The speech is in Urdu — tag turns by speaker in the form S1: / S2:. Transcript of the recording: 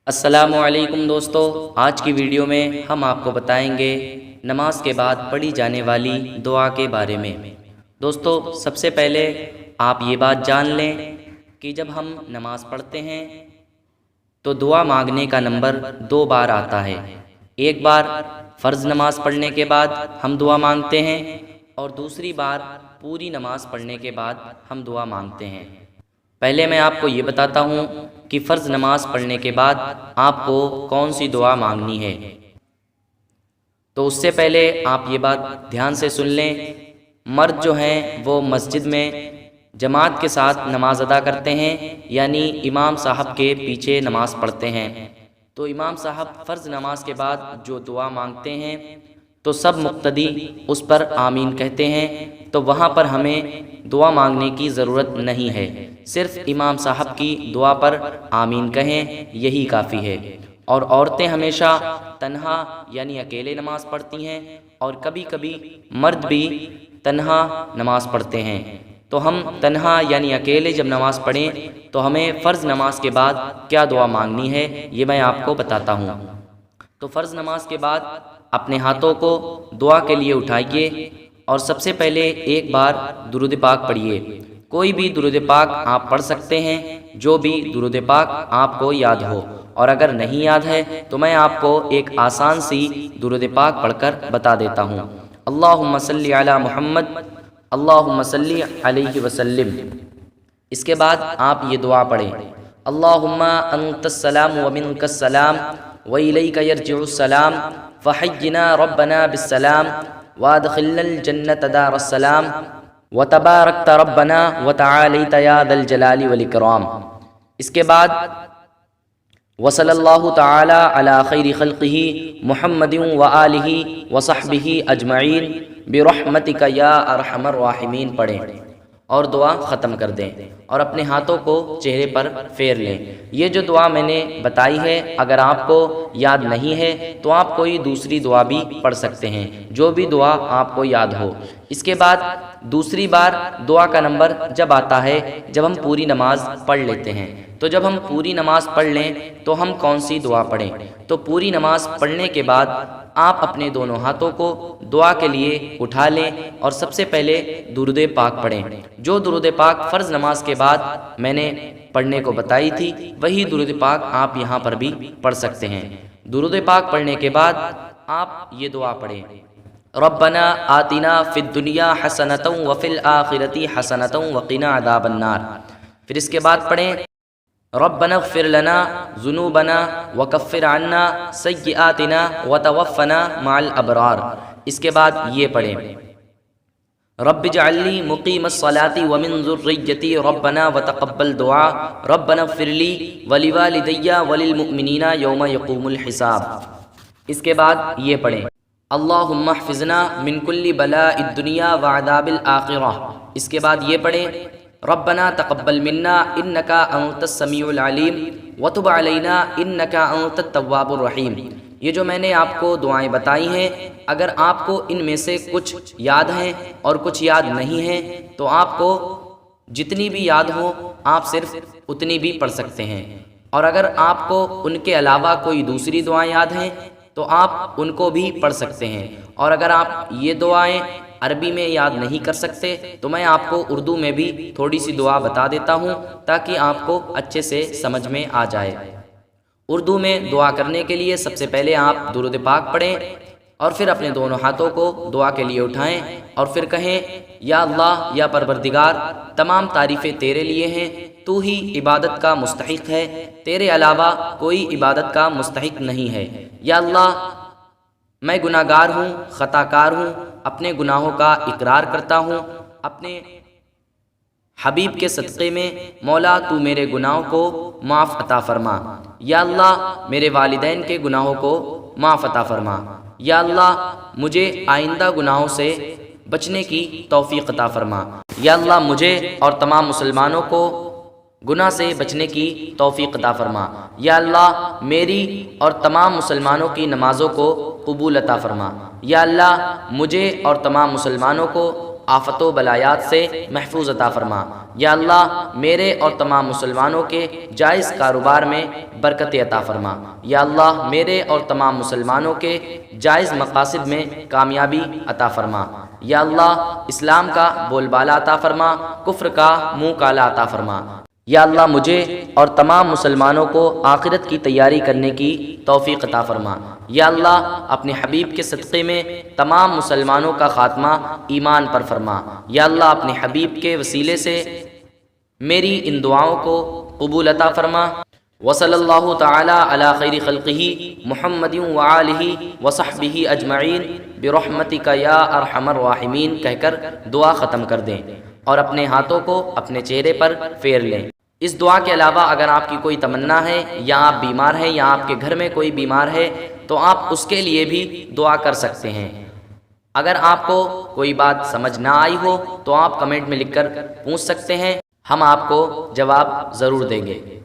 S1: السلام علیکم دوستو، آج کی ویڈیو میں ہم آپ کو بتائیں گے نماز کے بعد پڑھی جانے والی دعا کے بارے میں۔ دوستو، سب سے پہلے آپ یہ بات جان لیں کہ جب ہم نماز پڑھتے ہیں تو دعا مانگنے کا نمبر 2 بار آتا ہے۔ ایک بار فرض نماز پڑھنے کے بعد ہم دعا مانگتے ہیں اور دوسری بار پوری نماز پڑھنے کے بعد ہم دعا مانگتے ہیں۔ پہلے میں آپ کو یہ بتاتا ہوں کہ فرض نماز پڑھنے کے بعد آپ کو کون سی دعا مانگنی ہے۔ تو اس سے پہلے آپ یہ بات دھیان سے سن لیں، مرد جو ہیں وہ مسجد میں جماعت کے ساتھ نماز ادا کرتے ہیں، یعنی امام صاحب کے پیچھے نماز پڑھتے ہیں۔ تو امام صاحب فرض نماز کے بعد جو دعا مانگتے ہیں تو سب مقتدی اس پر آمین کہتے ہیں، تو وہاں پر ہمیں دعا مانگنے کی ضرورت نہیں ہے، صرف امام صاحب کی دعا پر آمین کہیں، یہی کافی ہے۔ اور عورتیں ہمیشہ تنہا یعنی اکیلے نماز پڑھتی ہیں، اور کبھی کبھی مرد بھی تنہا نماز پڑھتے ہیں۔ تو ہم تنہا یعنی اکیلے جب نماز پڑھیں تو ہمیں فرض نماز کے بعد کیا دعا مانگنی ہے یہ میں آپ کو بتاتا ہوں۔ تو فرض نماز کے بعد اپنے ہاتھوں کو دعا کے لیے اٹھائیے اور سب سے پہلے ایک بار درود پاک پڑھیے۔ کوئی بھی درود پاک آپ پڑھ سکتے ہیں، جو بھی درود پاک آپ کو یاد ہو، اور اگر نہیں یاد ہے تو میں آپ کو ایک آسان سی درود پاک پڑھ کر بتا دیتا ہوں۔ اللہم صلی علی محمد، اللہم صلی علیہ وسلم۔ اس کے بعد آپ یہ دعا پڑھیں، اللہم انت السلام ومنک السلام وإلیک یرجع السلام فحینا ربنا بالسلام وادخلنا الجنة دار السلام وتبارکت ربنا وتعالیت یا ذا الجلال والاکرام۔ اس کے بعد وصلی اللہ تعالی علی خیر خلقہ محمد وآلہ وصحبہ اجمعین برحمتک یا ارحم الراحمین پڑھیں اور دعا ختم کر دیں، اور اپنے ہاتھوں کو چہرے پر پھیر لیں۔ یہ جو دعا میں نے بتائی ہے، اگر آپ کو یاد نہیں ہے تو آپ کوئی دوسری دعا بھی پڑھ سکتے ہیں، جو بھی دعا آپ کو یاد ہو۔ اس کے بعد دوسری بار دعا کا نمبر جب آتا ہے جب ہم پوری نماز پڑھ لیتے ہیں۔ تو جب ہم پوری نماز پڑھ لیں تو ہم کون سی دعا پڑھیں؟ تو پوری نماز پڑھنے کے بعد آپ اپنے دونوں ہاتھوں کو دعا کے لیے اٹھا لیں اور سب سے پہلے درود پاک پڑھیں۔ جو درود پاک فرض نماز کے بعد میں نے پڑھنے کو بتائی تھی، وہی درود پاک آپ یہاں پر بھی پڑھ سکتے ہیں۔ درود پاک پڑھنے کے بعد آپ یہ دعا پڑھیں، ربنا آتنا فی الدنیا حسنۃ وفی الآخرۃ حسنۃ وقنا عذاب النار۔ پھر اس کے بعد پڑھیں، ربنا اغفر لنا ذنوبنا وکفر عنا سیئاتنا وتوفنا مع الابرار۔ اس کے بعد یہ پڑھیں، رب اجعلنی مقیم الصلاۃ ومن ذریتی ربنا وتقبل دعا ربنا اغفر لی ولوالدی وللمؤمنین یوم یقوم الحساب۔ اس کے بعد یہ پڑھیں، اللہم احفظنا من کل بلاء الدنیا وعذاب الآخرہ۔ اس کے بعد یہ پڑھیں، ربنا تقبل منا انک انت السمیع العلیم وتب علینا انک انت التواب الرحیم۔ یہ جو میں نے آپ کو دعائیں بتائی ہیں، اگر آپ کو ان میں سے کچھ یاد ہیں اور کچھ یاد نہیں ہیں تو آپ کو جتنی بھی یاد ہو آپ صرف اتنی بھی پڑھ سکتے ہیں، اور اگر آپ کو ان کے علاوہ کوئی دوسری دعائیں یاد ہیں تو آپ ان کو بھی پڑھ سکتے ہیں۔ اور اگر آپ یہ دعائیں عربی میں یاد نہیں کر سکتے تو میں آپ کو اردو میں بھی تھوڑی سی دعا بتا دیتا ہوں تاکہ آپ کو اچھے سے سمجھ میں آ جائے۔ اردو میں دعا کرنے کے لیے سب سے پہلے آپ درود پاک پڑھیں اور پھر اپنے دونوں ہاتھوں کو دعا کے لیے اٹھائیں اور پھر کہیں، یا اللہ، یا پروردگار، تمام تعریفیں تیرے لیے ہیں، تو ہی عبادت کا مستحق ہے، تیرے علاوہ کوئی عبادت کا مستحق نہیں ہے۔ یا اللہ، میں گناہ گار ہوں، خطا کار ہوں، اپنے گناہوں کا اقرار کرتا ہوں، اپنے حبیب کے صدقے میں مولا تو میرے گناہوں کو معاف عطا فرما۔ یا اللہ، میرے والدین کے گناہوں کو معاف عطا فرما۔ یا اللہ، مجھے آئندہ گناہوں سے بچنے کی توفیق عطا فرما۔ یا اللہ، مجھے اور تمام مسلمانوں کو گناہ سے بچنے کی توفیق عطا فرما۔ یا اللہ، میری اور تمام مسلمانوں کی نمازوں کو قبول عطا فرما۔ یا اللہ، مجھے اور تمام مسلمانوں کو آفت و بلایات سے محفوظ عطا فرما۔ یا اللہ میرے اور تمام مسلمانوں کے جائز کاروبار میں برکت عطا فرما۔ یا اللہ میرے اور تمام مسلمانوں کے جائز مقاصد میں کامیابی عطا فرما۔ یا اللہ اسلام کا بول بالا عطا فرما، کفر کا منہ کالا عطا فرما۔ یا اللہ مجھے اور تمام مسلمانوں کو آخرت کی تیاری کرنے کی توفیق عطا فرما۔ یا اللہ اپنے حبیب کے صدقے میں تمام مسلمانوں کا خاتمہ ایمان پر فرما۔ یا اللہ اپنے حبیب کے وسیلے سے میری ان دعاؤں کو قبول عطا فرما۔ وصلی اللہ تعالی علی خیر خلقہ محمد وآلہ وصحبہ اجمعین برحمتک یا ارحم الراحمین کہہ کر دعا ختم کر دیں اور اپنے ہاتھوں کو اپنے چہرے پر پھیر لیں۔ اس دعا کے علاوہ اگر آپ کی کوئی تمنا ہے یا آپ بیمار ہیں یا آپ کے گھر میں کوئی بیمار ہے تو آپ اس کے لیے بھی دعا کر سکتے ہیں۔ اگر آپ کو کوئی بات سمجھ نہ آئی ہو تو آپ کمنٹ میں لکھ کر پوچھ سکتے ہیں، ہم آپ کو جواب ضرور دیں گے۔